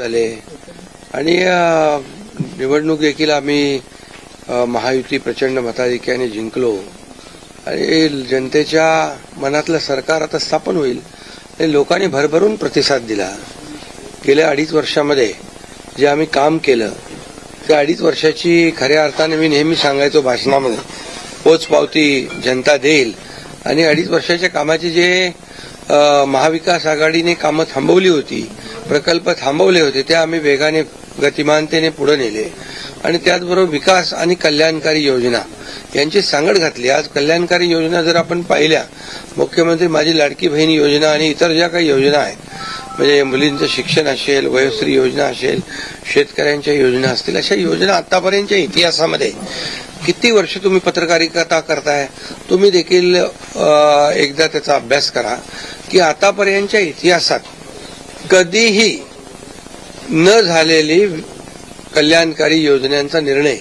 झाले आणि निवडणूक देखील आम्ही महायुती प्रचंड मताधिक्याने जिंकलो आणि जनतेच्या मनातलं सरकार आता स्थापन होईल आणि लोकांनी भरभरून प्रतिसाद दिला. गेल्या 2.5 वर्षामध्ये जे आम्ही काम केलं त्या 2.5 वर्षाची खऱ्या अर्थाने मी नेहमी सांगायचो भाषणामध्ये पोचपावती जनता देईल आणि 2.5 वर्षाच्या कामाचे जे महाविकास आघाडीने कामं थांबवली होती, प्रकल्प थांबवले होते, ते आम्ही वेगाने गतिमानतेने पुढे नेले आणि त्याचबरोबर विकास आणि कल्याणकारी योजना यांची सांगड घातली. आज कल्याणकारी योजना जर आपण पाहिल्या, मुख्यमंत्री माझी लाडकी बहीण योजना आणि इतर ज्या काही योजना आहेत, म्हणजे मुलींचं शिक्षण असेल, वयोश्री योजना असेल, शेतकऱ्यांच्या योजना असतील, अशा योजना आतापर्यंतच्या इतिहासामध्ये किती वर्ष तुम्ही पत्रकारिता करताय, तुम्ही देखील एकदा त्याचा अभ्यास करा की आतापर्यंतच्या इतिहासात कधीही न झालेली कल्याणकारी योजनांचा निर्णय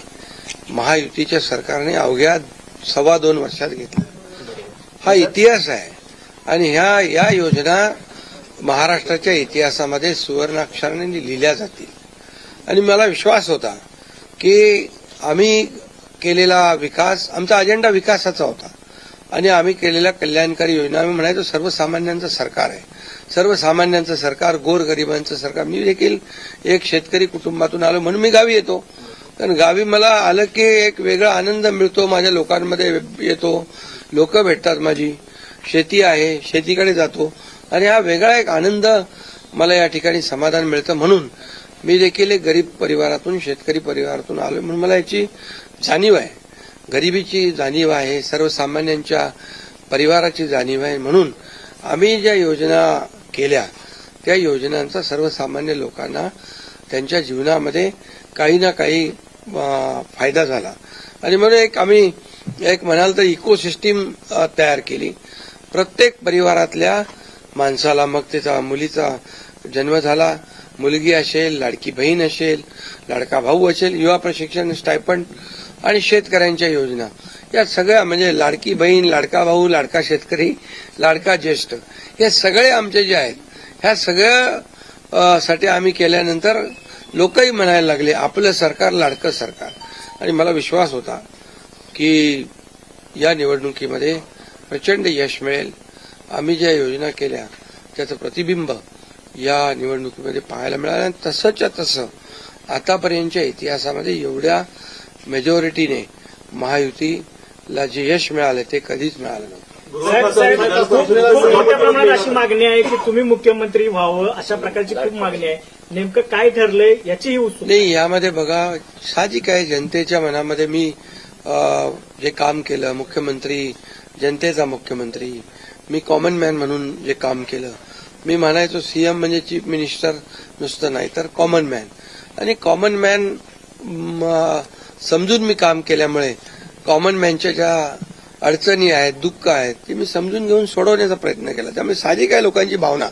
महायुतीच्या सरकारने अवघ्या 2.25 वर्षात घेतला. हा इतिहास आहे आणि या योजना महाराष्ट्राच्या इतिहासामध्ये सुवर्णाक्षराने लिहिल्या जातील आणि मला विश्वास होता की आम्ही केलेला विकास, आमचा अजेंडा विकासाचा होता आणि आम्ही केलेल्या कल्याणकारी योजना, आम्ही म्हणायचो सर्वसामान्यांचं सरकार आहे, सर्वसामान्यांचं सरकार, गोरगरिबांचं सरकार. मी देखील एक शेतकरी कुटुंबातून आलो म्हणून मी गावी येतो, कारण गावी मला आलं की एक वेगळा आनंद मिळतो, माझ्या लोकांमध्ये येतो, लोक भेटतात, माझी शेती आहे, शेतीकडे जातो आणि हा वेगळा एक आनंद मला या ठिकाणी समाधान मिळतं. म्हणून मी देखील एक गरीब परिवारातून, शेतकरी परिवारातून आलो म्हणून मला याची जाणीव आहे, गरिबीची जाणीव आहे, सर्वसामान्यांच्या परिवाराची जाणीव आहे. म्हणून आम्ही ज्या योजना केल्या त्या योजनांचा सर्वसामान्य लोकांना त्यांच्या जीवनामध्ये काही ना काही फायदा झाला आणि म्हणून आम्ही म्हणाल तर इकोसिस्टीम तयार केली. प्रत्येक परिवारातल्या माणसाला, मग त्याचा मुलीचा जन्म झाला, मुलगी असेल, लाडकी बहीण असेल, लाडका भाऊ असेल, युवा प्रशिक्षण स्टायपंड आणि शेतकऱ्यांच्या योजना, या सगळ्या म्हणजे लाडकी बहीण, लाडका भाऊ, लाडका शेतकरी, लाडका ज्येष्ठ, हे सगळे आमचे जे आहेत, ह्या सगळ्या साठी आम्ही केल्यानंतर लोकही म्हणायला लागले आपलं सरकार लाडकं सरकार. आणि मला विश्वास होता की या निवडणुकीमध्ये प्रचंड यश मिळेल. आम्ही ज्या योजना केल्या त्याचं प्रतिबिंब या निवडणुकीमध्ये पाहायला मिळालं आणि तसंच्या तसं आतापर्यंतच्या इतिहासामध्ये एवढ्या मेजॉरिटीने महायुतीला जे यश मिळालं ते कधीच मिळालं नव्हतं. मोठ्या प्रमाणात अशी मागणी आहे की तुम्ही मुख्यमंत्री व्हावं, अशा प्रकारची खूप मागणी आहे. नेमकं काय ठरलंय याचीही उत्सुकता नाही. यामध्ये बघा, साहजिक आहे, जनतेच्या मनामध्ये मी जे काम केलं, मुख्यमंत्री, जनतेचा मुख्यमंत्री, मी कॉमन मॅन म्हणून जे काम केलं, मी म्हणायचो सीएम म्हणजे चीफ मिनिस्टर नुसतं नाही तर कॉमन मॅन, आणि कॉमन मॅन समजून मी काम केल्यामुळे कॉमन मॅनच्या ज्या अडचणी आहेत, दुःख आहेत, ते मी समजून घेऊन सोडवण्याचा प्रयत्न केला. त्यामुळे साहजिक आहे लोकांची भावना,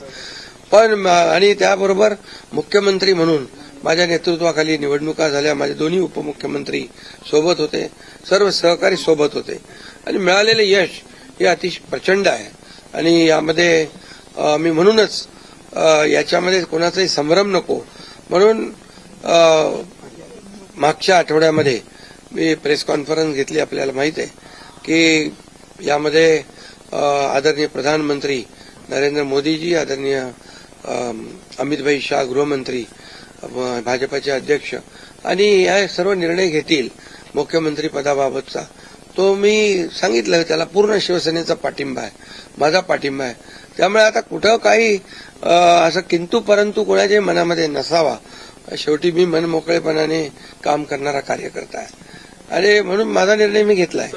पण आणि त्याबरोबर मुख्यमंत्री म्हणून माझ्या नेतृत्वाखाली निवडणुका झाल्या, माझे दोन्ही उपमुख्यमंत्री सोबत होते, सर्व सहकारी सोबत होते आणि मिळालेले यश हे अतिशय प्रचंड आहे. आणि यामध्ये मी म्हणूनच याच्यामध्ये कोणाचाही संभ्रम नको म्हणून मागच्या आठवड्यामध्ये मी प्रेस कॉन्फरन्स घेतली. आपल्याला माहिती आहे की यामध्ये आदरणीय प्रधानमंत्री नरेंद्र मोदीजी, आदरणीय अमितभाई शाह गृहमंत्री, भाजपाचे अध्यक्ष, आणि या सर्व निर्णय घेतील मुख्यमंत्री पदाबाबतचा. तो मी सांगितलं, त्याला पूर्ण शिवसेनेचा पाठिंबा आहे, माझा पाठिंबा आहे. त्यामुळे आता कुठं काही असं किंतु परंतु कोणाच्याही मनामध्ये नसावा. शेवटी मी मनमोकळेपणाने काम करणारा कार्यकर्ता आहे आणि म्हणून माझा निर्णय मी घेतलाय.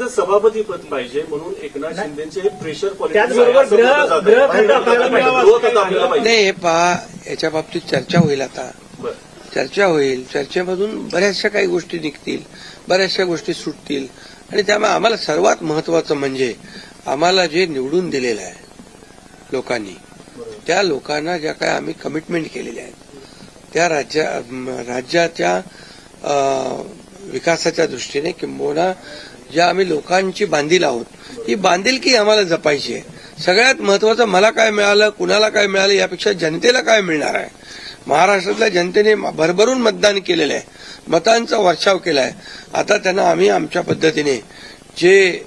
सभापती पद पाहिजे म्हणून एकनाथ शिंदेचे प्रेशर नाही. हे पहा, याच्या बाबतीत चर्चा होईल, आता चर्चा होईल, चर्चेमधून बऱ्याचशा काही गोष्टी निघतील, बऱ्याचशा गोष्टी सुटतील आणि त्यामुळे आम्हाला सर्वात महत्वाचं म्हणजे आम्हाला जे निवडून दिलेलं आहे लोकांनी, त्या लोकांना ज्या काही आम्ही कमिटमेंट केलेल्या आहेत त्या राज्याच्या विकासाच्या दृष्टीने किंबहुना ज्या आम्ही लोकांची बांधील आहोत, ही बांधिलकी आम्हाला जपायची आहे. सगळ्यात महत्वाचं मला काय मिळालं, कुणाला काय मिळालं यापेक्षा जनतेला काय मिळणार आहे. महाराष्ट्रातल्या जनतेने भरभरून मतदान केलेलं आहे, मतांचा वर्षाव केला आहे. आता त्यांना आम्ही आमच्या पद्धतीने जे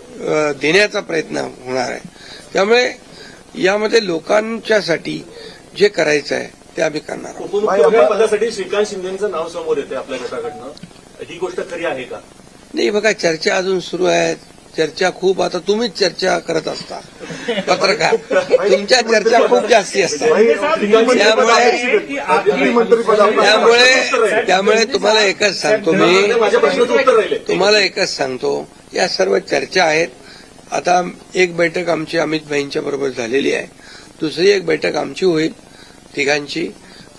देण्याचा प्रयत्न होणार आहे. त्यामुळे यामध्ये लोकांच्यासाठी जे करायचं आहे ते आम्ही करणार आहोत. उपमुख्यमंत्री पदासाठी श्रीकांत शिंदेचं नाव समोर येते आपल्या गटाकडनं, ही गोष्ट खरी आहे का? नाही बघा, चर्चा अजून सुरू आहे. चर्चा खूप, आता तुम्हीच चर्चा करत असता पत्रकार, तुमच्या चर्चा खूप जास्ती असतात. त्यामुळे तुम्हाला एकच सांगतो तुम्हाला एकच सांगतो, या सर्व चर्चा आहेत. आता एक बैठक आमची अमित भाईंच्या बरोबर झालेली आहे, दुसरी एक बैठक आमची होईल तिघांची,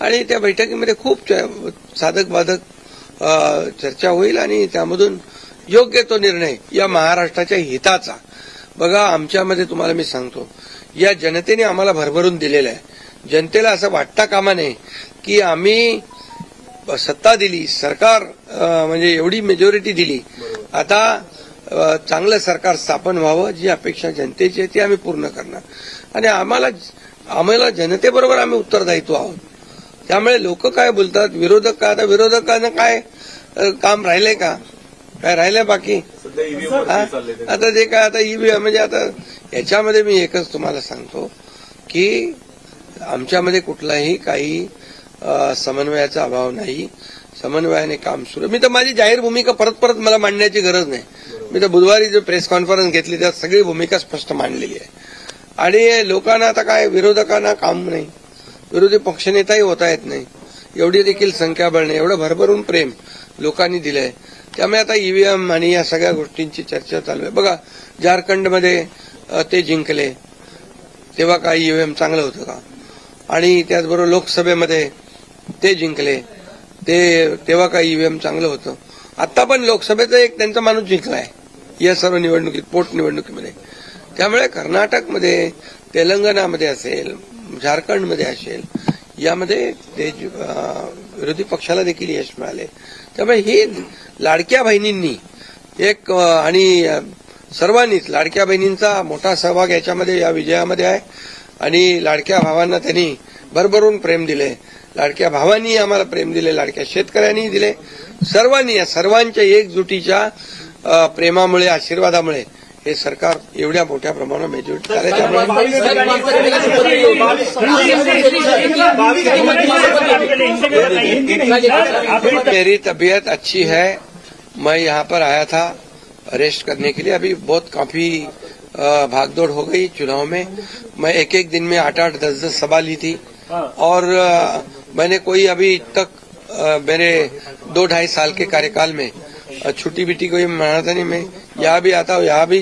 आणि त्या बैठकीमध्ये खूप साधक बाधक चर्चा होईल आणि त्यामधून योग्य तो निर्णय या महाराष्ट्राच्या हिताचा. बघा, आमच्यामध्ये तुम्हाला मी सांगतो, या जनतेने आम्हाला भरभरून दिलेलं आहे. जनतेला असं वाटता कामा नये की आम्ही सत्ता दिली, सरकार म्हणजे एवढी मेजॉरिटी दिली, आता चांगलं सरकार स्थापन व्हावं, जी अपेक्षा जनतेची आहे ती आम्ही पूर्ण करणार. आणि आम्हाला जनतेबरोबर आम्ही उत्तरदायित्व आहोत. त्यामुळे लोक काय बोलतात, विरोधक काय, आता विरोधकांना काय काम राहिलंय का? काय राहिलंय बाकी? आता जे काय आता ईव्हीएम म्हणजे आता याच्यामध्ये मी एकच तुम्हाला सांगतो की आमच्यामध्ये कुठलाही काही समन्वयाचा अभाव नाही. समन्वयाने काम सुरू. मी तर माझी जाहीर भूमिका परत मला मांडण्याची गरज नाही. मी तर बुधवारी जो प्रेस कॉन्फरन्स घेतली त्यात सगळी भूमिका स्पष्ट मांडलेली आहे. आणि लोकांना आता काय, विरोधकांना काम नाही, विरोधी पक्षनेताही होता येत नाही, एवढी देखील संख्याबळ नाही, एवढं भरभरून प्रेम लोकांनी दिलंय. त्यामुळे आता ईव्हीएम आणि या सगळ्या गोष्टींची चर्चा चालू आहे. बघा, झारखंडमध्ये ते जिंकले तेव्हा काय ईव्हीएम चांगलं होतं का? आणि त्याचबरोबर लोकसभेमध्ये ते जिंकले तेव्हा काय ईव्हीएम चांगलं होतं? आता पण लोकसभेचा एक त्यांचा माणूस जिंकलाय या सर्व निवडणुकीत, पोटनिवडणुकीमध्ये. त्यामुळे कर्नाटकमध्ये, तेलंगणामध्ये असेल, झारखंडमध्ये असेल, यामध्ये ते विरोधी पक्षाला देखील यश मिळाले. त्यामुळे ही लाडक्या बहिणींनी एक आणि सर्वांनीच लाडक्या बहिणींचा मोठा सहभाग याच्यामध्ये, या विजयामध्ये आहे. आणि लाडक्या भावांना त्यांनी भरभरून प्रेम दिले, लाडक्या भावांनी आम्हाला प्रेम दिले, लाडक्या शेतकऱ्यांनी दिले. सर्वांनी, या सर्वांच्या एकजुटीच्या प्रेमामुळे, आशीर्वादामुळे हे सरकार एवढ्या मोठ्या प्रमाणात मेजॉरिटी झाले. मेरी तबीयत अच्छी है. मैं यहाँ पर आया था रेस्ट करने के लिए. अभी बहुत काफी भागदौड़ हो गई चुनाव में. मैं एक दिन में 8-8, 10-10 सभा ली थी. और मैंने कोई अभी तक मेरे 2-2.5 साल के कार्यकाल में छुट्टी बिट्टी कोई मनाता नहीं. मैं यहाँ भी आता हूँ, यहाँ भी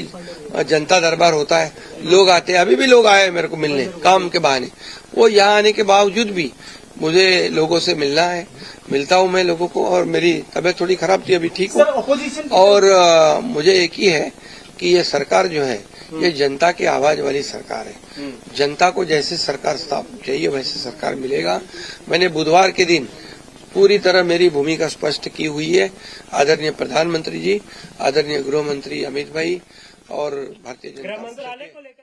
जनता दरबार होता है, लोग आते हैं. अभी भी लोग आए मेरे को मिलने काम के बहाने. वो यहाँ आने के बावजूद भी मुझे लोगों से मिलना है. मिलता हूँ मैं लोगों को. और मेरी तबीयत थोड़ी खराब थी, अभी ठीक हूँ. और मुझे एक ही है कि ये सरकार जो है ये जनता की आवाज वाली सरकार है. जनता को जैसे सरकार चाहिए वैसे सरकार मिलेगा. मैंने बुधवार के दिन पूरी तरह मेरी भूमिका स्पष्ट की हुई है. आदरणीय प्रधानमंत्री जी, आदरणीय गृह मंत्री अमित भाई और भारतीय जनता पार्टी